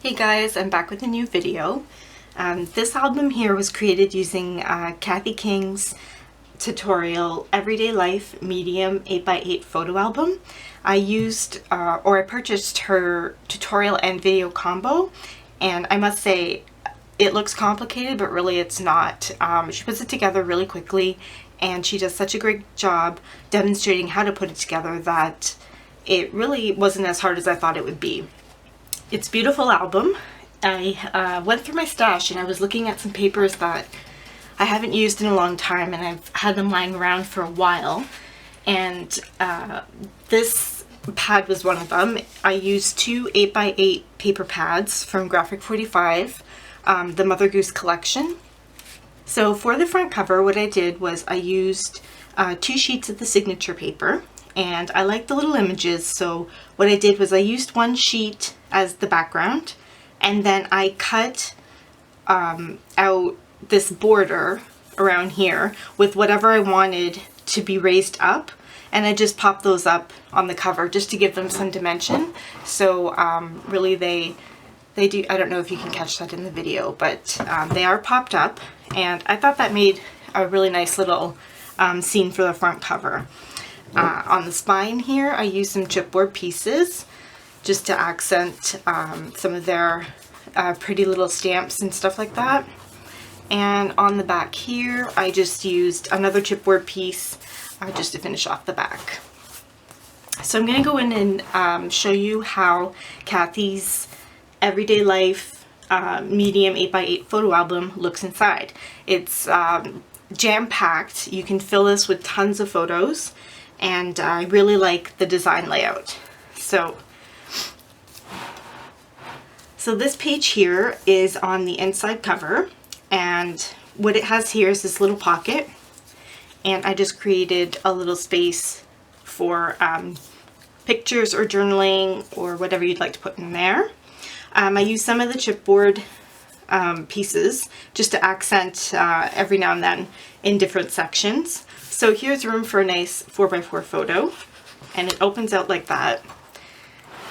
Hey guys, I'm back with a new video. This album here was created using Kathy King's tutorial Everyday Life Medium 8x8 photo album. I purchased her tutorial and video combo, and I must say it looks complicated, but really it's not. She puts it together really quickly, and she does such a great job demonstrating how to put it together that it really wasn't as hard as I thought it would be. It's a beautiful album. I went through my stash and I was looking at some papers that I haven't used in a long time, and I've had them lying around for a while, and this pad was one of them. I used two 8x8 paper pads from G45, the Mother Goose collection. So for the front cover, what I did was I used 2 sheets of the signature paper, and I like the little images, so what I did was I used 1 sheet as the background, and then I cut out this border around here with whatever I wanted to be raised up, and I just popped those up on the cover just to give them some dimension. So really they do, I don't know if you can catch that in the video, but they are popped up, and I thought that made a really nice little scene for the front cover. On the spine here, I used some chipboard pieces just to accent some of their pretty little stamps and stuff like that. And on the back here, I just used another chipboard piece just to finish off the back. So I'm going to go in and show you how Kathy's Everyday Life medium 8x8 photo album looks inside. It's jam-packed. You can fill this with tons of photos, and I really like the design layout. So this page here is on the inside cover, and what it has here is this little pocket, and I just created a little space for pictures or journaling or whatever you'd like to put in there. I use some of the chipboard pieces just to accent every now and then in different sections. So here's room for a nice 4x4 photo, and it opens out like that,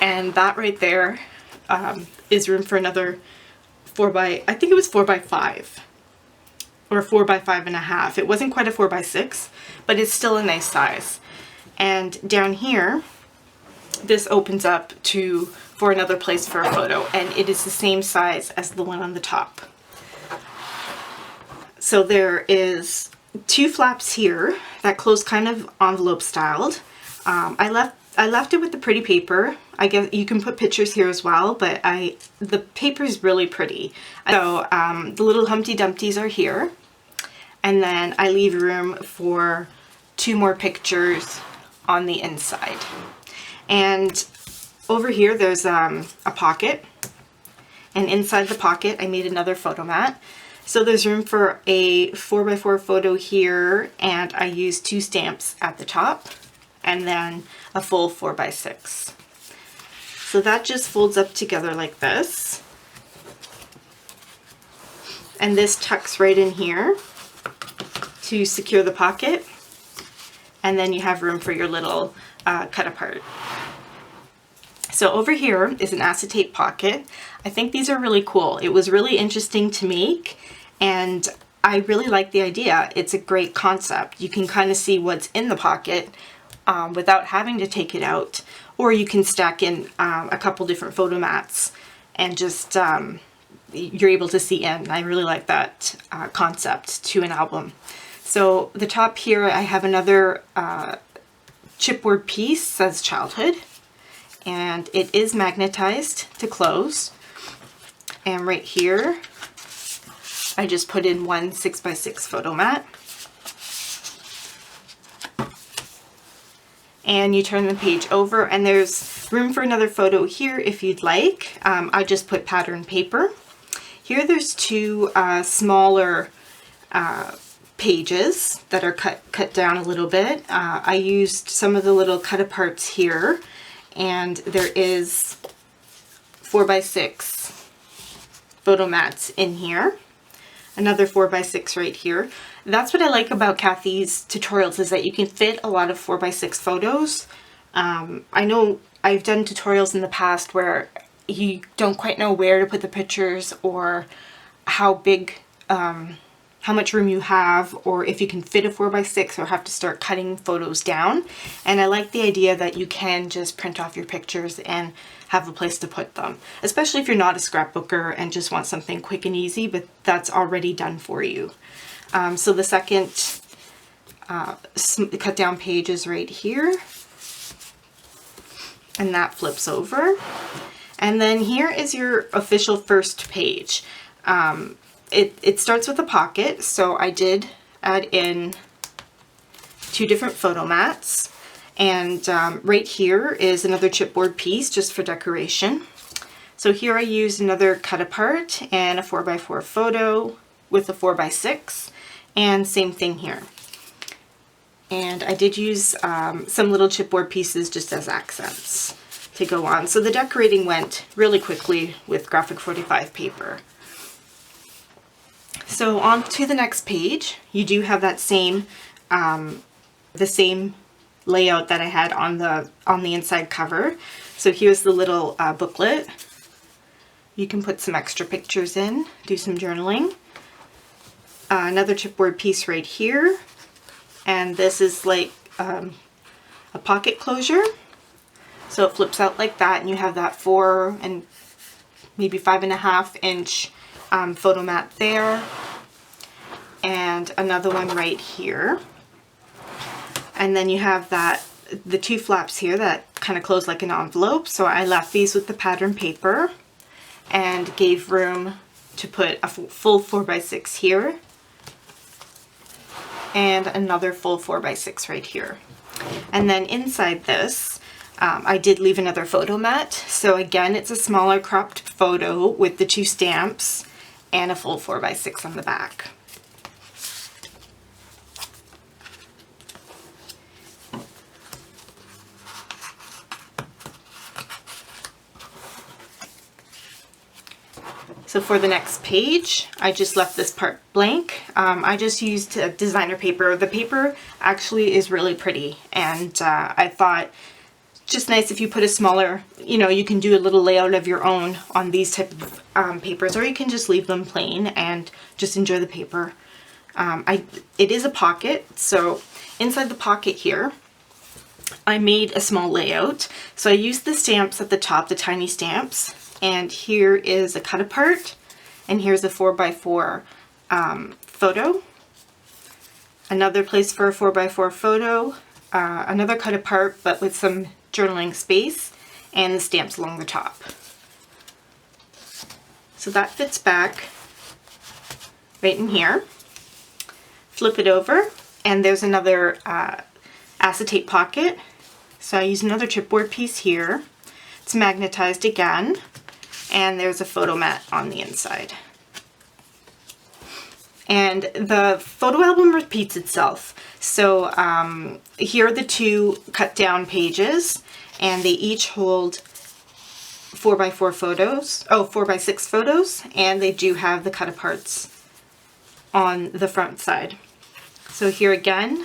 and that right there is room for another I think it was 4x5 or 4x5.5. It wasn't quite a 4x6, but it's still a nice size. And down here, this opens up for another place for a photo, and it is the same size as the one on the top. So there is 2 flaps here that close kind of envelope styled. I left it with the pretty paper. I guess you can put pictures here as well, but the paper is really pretty. So the little Humpty Dumptys are here, and then I leave room for 2 more pictures on the inside. And over here there's a pocket, and inside the pocket I made another photo mat. So there's room for a 4x4 photo here, and I used 2 stamps at the top, and then a full 4x6. So that just folds up together like this. And this tucks right in here to secure the pocket. And then you have room for your little cut apart. So over here is an acetate pocket. I think these are really cool. It was really interesting to make, and I really like the idea. It's a great concept. You can kind of see what's in the pocket without having to take it out, or you can stack in a couple different photo mats and just you're able to see in. I really like that concept to an album. So the top here I have another chipboard piece, says childhood, and it is magnetized to close. And right here I just put in 1 6x6 photo mat. And you turn the page over, and there's room for another photo here if you'd like. I just put pattern paper. Here there's 2 smaller pages that are cut down a little bit. I used some of the little cut aparts here, and there is 4x6 photo mats in here. Another 4x6 right here. That's what I like about Kathy's tutorials, is that you can fit a lot of 4x6 photos. I know I've done tutorials in the past where you don't quite know where to put the pictures, or how big, how much room you have, or if you can fit a 4x6 or have to start cutting photos down. And I like the idea that you can just print off your pictures and have a place to put them, especially if you're not a scrapbooker and just want something quick and easy, but that's already done for you. So the second cut down page is right here, and that flips over. And then here is your official first page. It starts with a pocket, so I did add in 2 different photo mats. And right here is another chipboard piece just for decoration. So here I used another cut apart and a 4x4 photo with a 4x6, and same thing here. And I did use some little chipboard pieces just as accents to go on. So the decorating went really quickly with G45 paper. So on to the next page, you do have that same, the same layout that I had on the inside cover. So here's the little booklet. You can put some extra pictures in, do some journaling. Another chipboard piece right here, and this is like a pocket closure. So it flips out like that, and you have that 4 and maybe 5.5 inch photo mat there, and another one right here. And then you have the 2 flaps here that kind of close like an envelope. So I left these with the pattern paper and gave room to put a full 4x6 here and another full 4x6 right here. And then inside this, I did leave another photo mat. So again, it's a smaller cropped photo with the 2 stamps and a full 4x6 on the back. So for the next page, I just left this part blank. I just used designer paper. The paper actually is really pretty, and I thought just nice if you put a smaller, you can do a little layout of your own on these type of papers, or you can just leave them plain and just enjoy the paper. It is a pocket, so inside the pocket here, I made a small layout. So I used the stamps at the top, the tiny stamps, and here is a cut apart, and here's a 4x4 photo, another place for a 4x4 photo, another cut apart but with some journaling space, and the stamps along the top. So that fits back right in here. Flip it over, and there's another acetate pocket. So I use another chipboard piece here. It's magnetized again, and there's a photo mat on the inside. And the photo album repeats itself. So here are the 2 cut down pages, and they each hold 4x4 photos, 4x6 photos, and they do have the cut aparts on the front side. So here again,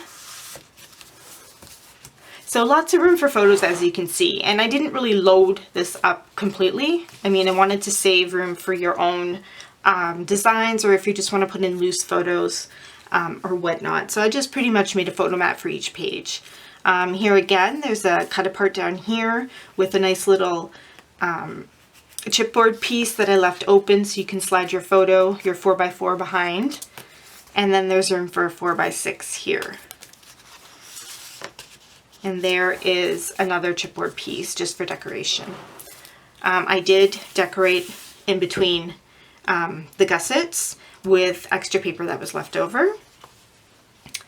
so lots of room for photos, as you can see, and I didn't really load this up completely. I mean, I wanted to save room for your own designs, or if you just want to put in loose photos or whatnot. So I just pretty much made a photo mat for each page. Here again, there's a cut apart down here with a nice little chipboard piece that I left open so you can slide your photo, your 4x4 behind. And then there's room for a 4x6 here. And there is another chipboard piece just for decoration. I did decorate in between the gussets with extra paper that was left over.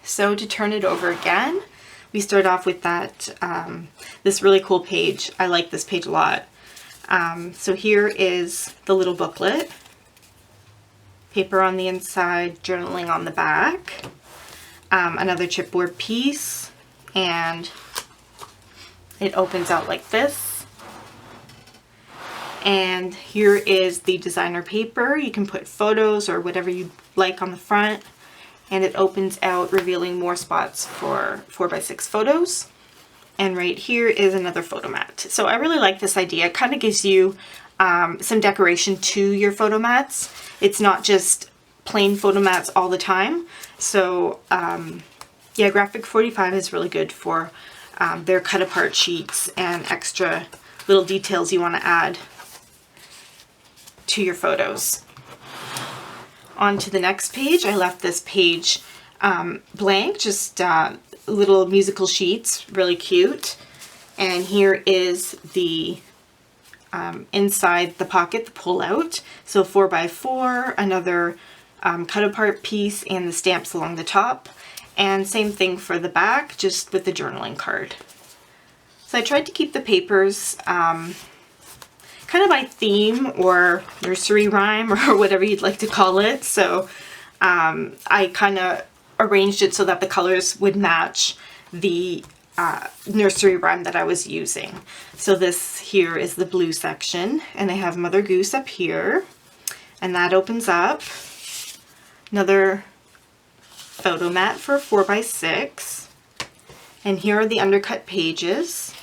So to turn it over again, we start off with that this really cool page. I like this page a lot. So here is the little booklet. Paper on the inside, journaling on the back. Another chipboard piece, and it opens out like this. And here is the designer paper. You can put photos or whatever you like on the front, and it opens out, revealing more spots for 4x6 photos. And right here is another photo mat. So I really like this idea. It kind of gives you some decoration to your photo mats. It's not just plain photo mats all the time. So yeah, G45 is really good for their cut apart sheets and extra little details you want to add to your photos. On to the next page. I left this page blank, just little musical sheets, really cute. And here is the inside the pocket, the pull out. So 4x4, another cut apart piece, and the stamps along the top. And same thing for the back, just with the journaling card. So I tried to keep the papers kind of by theme or nursery rhyme or whatever you'd like to call it. So I kind of arranged it so that the colors would match the nursery rhyme that I was using. So this here is the blue section, and I have Mother Goose up here, and that opens up. Another photo mat for 4x6, and here are the undercut pages.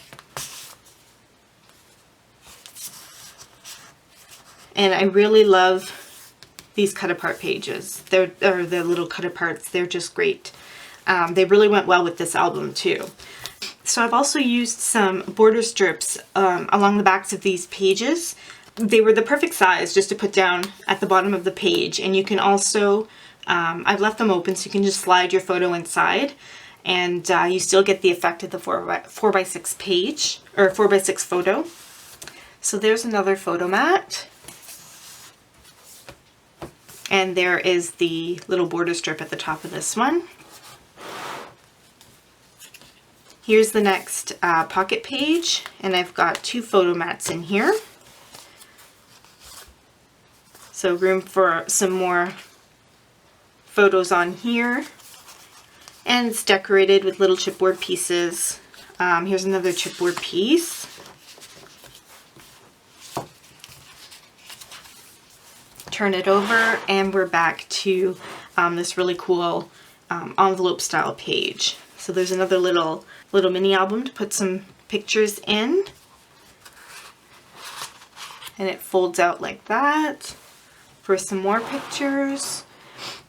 And I really love these cut apart pages. They're the little cut aparts. They're just great. They really went well with this album too. So I've also used some border strips along the backs of these pages. They were the perfect size just to put down at the bottom of the page. And you can also, I've left them open so you can just slide your photo inside, and you still get the effect of the 4x6 page, or 4x6 photo. So there's another photo mat. And there is the little border strip at the top of this one. Here's the next pocket page, and I've got 2 photo mats in here. So room for some more photos on here. And it's decorated with little chipboard pieces. Here's another chipboard piece. Turn it over, and we're back to this really cool envelope style page. So there's another little mini album to put some pictures in, and it folds out like that for some more pictures.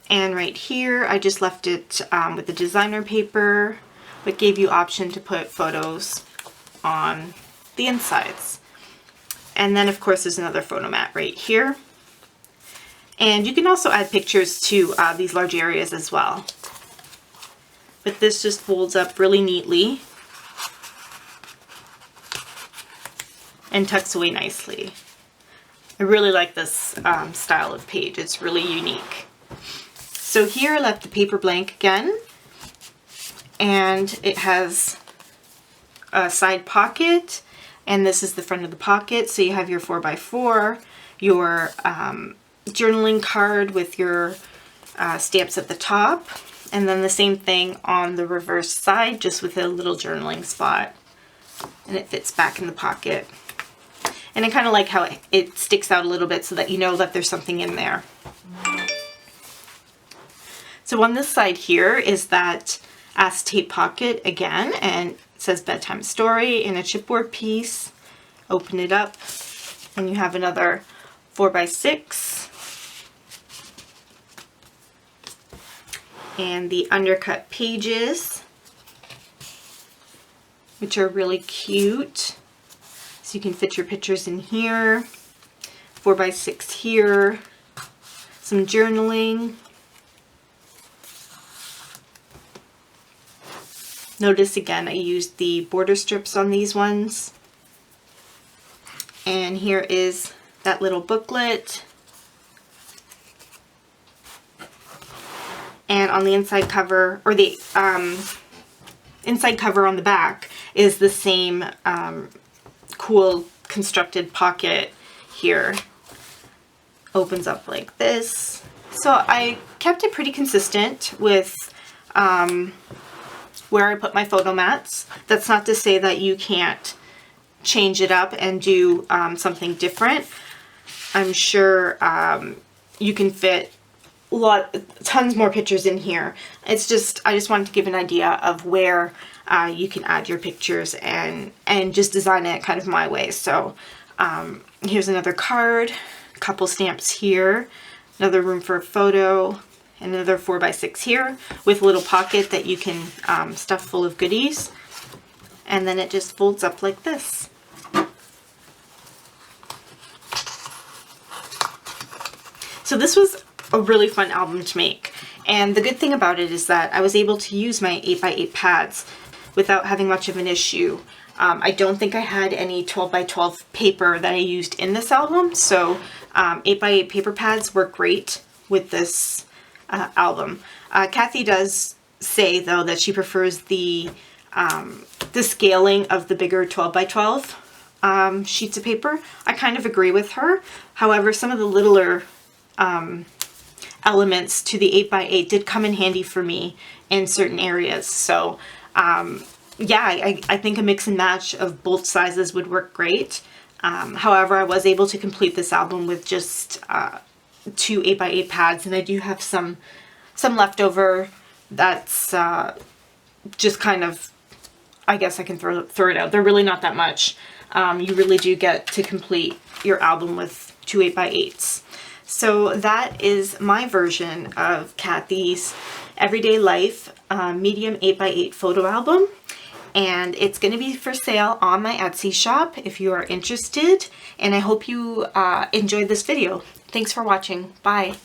And right here I just left it with the designer paper, but gave you option to put photos on the insides. And then of course there's another photo mat right here. And you can also add pictures to these large areas as well. But this just folds up really neatly and tucks away nicely. I really like this style of page. It's really unique. So here I left the paper blank again, and it has a side pocket, and this is the front of the pocket. So you have your 4x4, your journaling card with your stamps at the top, and then the same thing on the reverse side, just with a little journaling spot, and it fits back in the pocket. And I kind of like how it sticks out a little bit so that you know that there's something in there. So on this side here is that acetate pocket again, and it says bedtime story in a chipboard piece. Open it up, and you have another 4x6. And the undercut pages, which are really cute. So you can fit your pictures in here. 4x6 here. Some journaling. Notice again I used the border strips on these ones. And here is that little booklet. And on the inside cover, or the inside cover on the back, is the same cool constructed pocket here. Opens up like this. So I kept it pretty consistent with where I put my photo mats. That's not to say that you can't change it up and do something different. I'm sure you can fit tons more pictures in here. It's just, I just wanted to give an idea of where you can add your pictures and just design it kind of my way. So Here's another card, a couple stamps here, another room for a photo, and another 4x6 here with a little pocket that you can stuff full of goodies. And then it just folds up like this. So this was a really fun album to make. And the good thing about it is that I was able to use my 8x8 pads without having much of an issue. I don't think I had any 12x12 paper that I used in this album, so 8x8 paper pads work great with this album. Kathy does say though that she prefers the scaling of the bigger 12x12 sheets of paper. I kind of agree with her. However, some of the littler elements to the 8x8 did come in handy for me in certain areas. So yeah, I think a mix and match of both sizes would work great. However, I was able to complete this album with just 2 8x8 pads, and I do have some leftover that's just kind of, I guess I can throw it out. They're really not that much. You really do get to complete your album with 2 8x8s. So that is my version of Kathy's Everyday Life medium 8x8 photo album. And it's going to be for sale on my Etsy shop if you are interested. And I hope you enjoyed this video. Thanks for watching. Bye.